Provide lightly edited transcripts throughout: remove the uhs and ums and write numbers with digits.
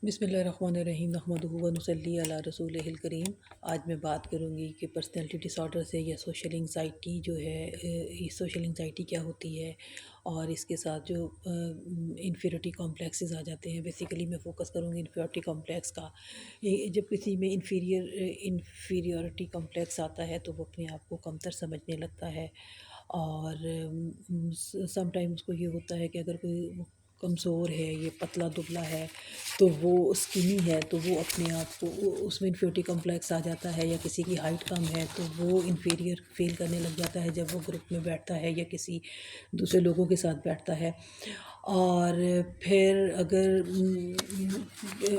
بسم اللہ الرحمن الرحیم نحمدہ و نصلی علی رسولہ الکریم۔ آج میں بات کروں گی کہ پرسنالٹی ڈس آرڈر سے یا سوشل انگزائٹی جو ہے، یہ سوشل انگزائٹی کیا ہوتی ہے، اور اس کے ساتھ جو انفیریٹی کمپلیکسز آ جاتے ہیں۔ بیسیکلی میں فوکس کروں گی انفیریٹی کمپلیکس کا۔ جب کسی میں انفیریورٹی کمپلیکس آتا ہے تو وہ اپنے آپ کو کمتر سمجھنے لگتا ہے، اور سم ٹائم اس کو یہ ہوتا ہے کہ اگر کوئی کمزور ہے، یہ پتلا دبلا ہے، تو وہ اسکینی ہے، تو وہ اپنے آپ کو اس میں انفیریٹی کمپلیکس آ جاتا ہے، یا کسی کی ہائٹ کم ہے تو وہ انفیریئر فیل کرنے لگ جاتا ہے جب وہ گروپ میں بیٹھتا ہے یا کسی دوسرے لوگوں کے ساتھ بیٹھتا ہے۔ اور پھر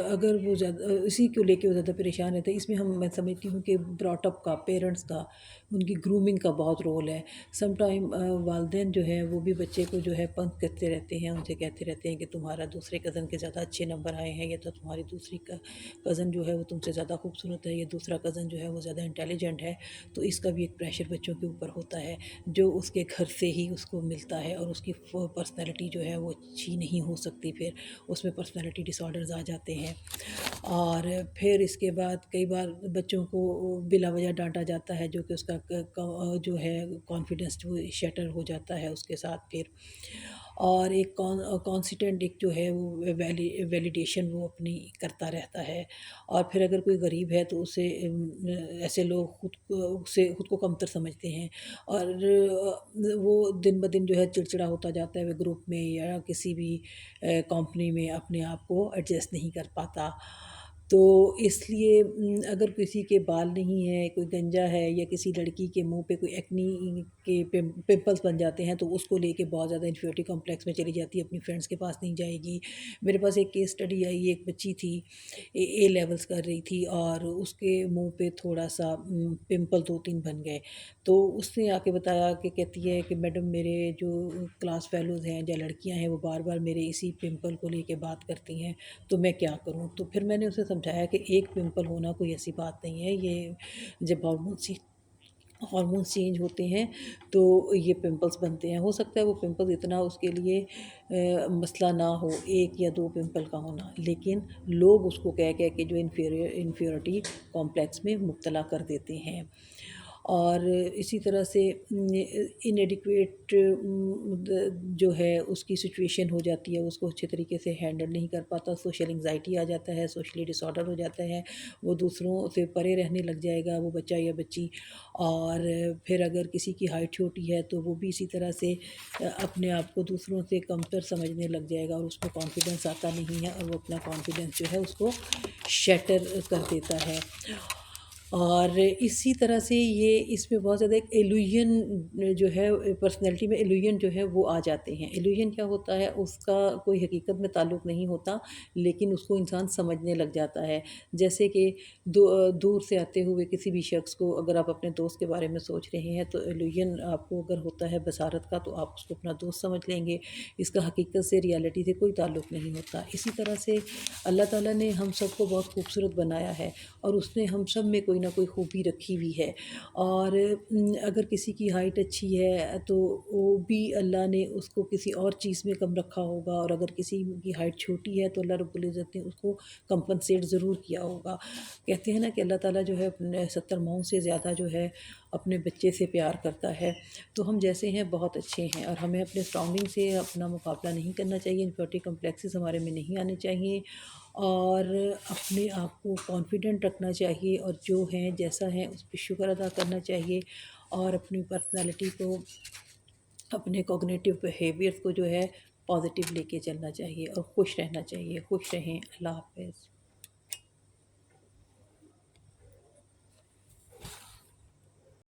اگر وہ زیادہ اسی کو لے کے وہ زیادہ پریشان رہتا ہے، اس میں میں سمجھتی ہوں کہ براٹ اپ کا، پیرنٹس کا، ان کی گرومنگ کا بہت رول ہے۔ سم ٹائم والدین جو ہے وہ بھی بچے کو جو ہے پنک کرتے رہتے ہیں، ان سے کہتے رہتے ہیں کہ تمہارا دوسرے کزن کے زیادہ اچھے نمبر آئے ہیں، یا تو تمہاری دوسری کزن جو ہے وہ تم سے زیادہ خوبصورت ہے، یا دوسرا کزن جو ہے وہ زیادہ انٹیلیجنٹ ہے۔ تو اس کا بھی ایک پریشر بچوں کے اوپر ہوتا ہے، جو اس کے گھر سے ہی اس کو ملتا ہے، اور اس کی پرسنالٹی جو ہے وہ اچھی نہیں ہو سکتی، پھر اس میں پرسنالٹی ڈس آرڈرز آ جاتے ہیں۔ اور پھر اس کے بعد کئی بار بچوں کو بلا وجہ ڈانٹا جاتا ہے، جو کہ اس کا جو ہے کانفیڈنس وہ شیٹر ہو جاتا ہے اس کے ساتھ پھر۔ اور ایک کانسٹنٹ ایک جو ہے وہ ویلیڈیشن وہ اپنی کرتا رہتا ہے۔ اور پھر اگر کوئی غریب ہے تو اسے ایسے لوگ خود کو کمتر سمجھتے ہیں، اور وہ دن بدن جو ہے چڑچڑا ہوتا جاتا ہے، وہ گروپ میں یا کسی بھی کمپنی میں اپنے آپ کو ایڈجسٹ نہیں کر پاتا۔ تو اس لیے اگر کسی کے بال نہیں ہے، کوئی گنجا ہے، یا کسی لڑکی کے منہ پہ کوئی ایکنی کے پمپلز بن جاتے ہیں، تو اس کو لے کے بہت زیادہ انفیریٹی کمپلیکس میں چلی جاتی ہے، اپنی فرینڈس کے پاس نہیں جائے گی۔ میرے پاس ایک کیس اسٹڈی آئی، ایک بچی تھی، اے لیولز کر رہی تھی، اور اس کے منہ پہ تھوڑا سا پمپل 2-3 بن گئے۔ تو اس نے آ کے بتایا کہ کہتی ہے کہ میڈم میرے جو کلاس فیلوز ہیں یا لڑکیاں ہیں وہ بار بار میرے اسی پمپل کو لے کے بات کرتی ہیں، تو میں کیا کروں؟ تو پھر میں نے اسے سمجھایا کہ ایک پمپل ہونا کوئی ایسی بات نہیں ہے، یہ جب ہارمونس چینج ہوتے ہیں تو یہ پمپلز بنتے ہیں۔ ہو سکتا ہے وہ پمپل اتنا اس کے لیے مسئلہ نہ ہو، 1 یا 2 پمپل کا ہونا، لیکن لوگ اس کو کہہ کے جو انفیریٹی کمپلیکس میں مبتلا کر دیتے ہیں۔ اور اسی طرح سے انیڈیکویٹ جو ہے اس کی سچویشن ہو جاتی ہے، اس کو اچھے طریقے سے ہینڈل نہیں کر پاتا، سوشل انگزائٹی آ جاتا ہے، سوشلی ڈس آرڈر ہو جاتا ہے، وہ دوسروں سے پرے رہنے لگ جائے گا وہ بچہ یا بچی۔ اور پھر اگر کسی کی ہائٹ چھوٹی ہے تو وہ بھی اسی طرح سے اپنے آپ کو دوسروں سے کمتر سمجھنے لگ جائے گا، اور اس کو کانفیڈنس آتا نہیں ہے، اور وہ اپنا کانفیڈنس جو ہے اس کو شیٹر کر دیتا ہے۔ اور اسی طرح سے اس میں بہت زیادہ ایک ایلوژن جو ہے، پرسنالٹی میں ایلوژن جو ہے وہ آ جاتے ہیں۔ ایلوژن کیا ہوتا ہے؟ اس کا کوئی حقیقت میں تعلق نہیں ہوتا، لیکن اس کو انسان سمجھنے لگ جاتا ہے۔ جیسے کہ دور سے آتے ہوئے کسی بھی شخص کو اگر آپ اپنے دوست کے بارے میں سوچ رہے ہیں، تو ایلوژن آپ کو اگر ہوتا ہے بصارت کا، تو آپ اس کو اپنا دوست سمجھ لیں گے، اس کا حقیقت سے، ریالٹی سے کوئی تعلق نہیں ہوتا۔ اسی طرح سے اللہ تعالیٰ نے ہم سب کو بہت خوبصورت بنایا ہے، اور اس نے ہم سب میں کوئی نہ کوئی خوبی رکھی ہوئی ہے۔ اور اگر کسی کی ہائٹ اچھی ہے تو وہ بھی اللہ نے اس کو کسی اور چیز میں کم رکھا ہوگا، اور اگر کسی کی ہائٹ چھوٹی ہے تو اللہ رب العزت نے اس کو کمپنسیٹ ضرور کیا ہوگا۔ کہتے ہیں نا کہ اللہ تعالیٰ جو ہے اپنے 70 ماؤں سے زیادہ جو ہے اپنے بچے سے پیار کرتا ہے۔ تو ہم جیسے ہیں بہت اچھے ہیں، اور ہمیں اپنے سراؤنڈنگ سے اپنا مقابلہ نہیں کرنا چاہیے، انفیریٹی کمپلیکسز ہمارے میں نہیں آنے چاہیے، اور اپنے آپ کو کانفیڈنٹ رکھنا چاہیے، اور جو ہیں جیسا ہے اس پہ شکر ادا کرنا چاہیے، اور اپنی پرسنالٹی کو، اپنے کوگنیٹیو بیہیویئر کو جو ہے پازیٹیو لے کے چلنا چاہیے، اور خوش رہنا چاہیے۔ خوش رہیں۔ اللہ حافظ۔